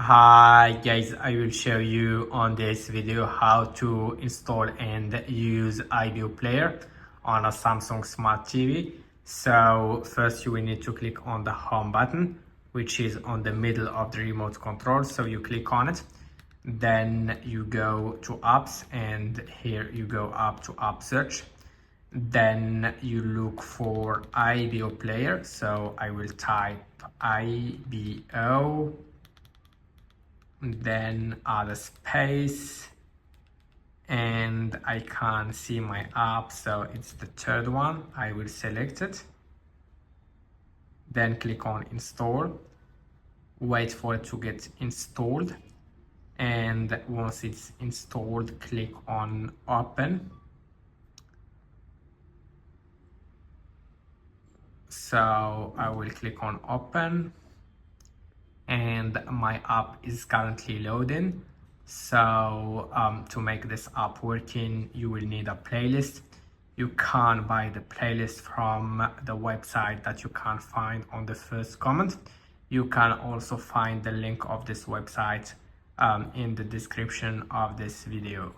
Hi guys, I will show you on this video how to install and use IBO Player on a Samsung Smart TV. So first you will need to click on the home button, which is on the middle of the remote control. So you click on it, then you go to apps, and here you go up to app search. Then you look for IBO Player. So I will type IBO, then add a space, and I can't see my app, so it's the third one. I will select it, then click on install, wait for it to get installed, and once it's installed, click on open. So I will click on open, and my app is currently loading. So to make this app working, you will need a playlist. You can't buy the playlist from the website that you can't find on the first comment. You can also find the link of this website in the description of this video.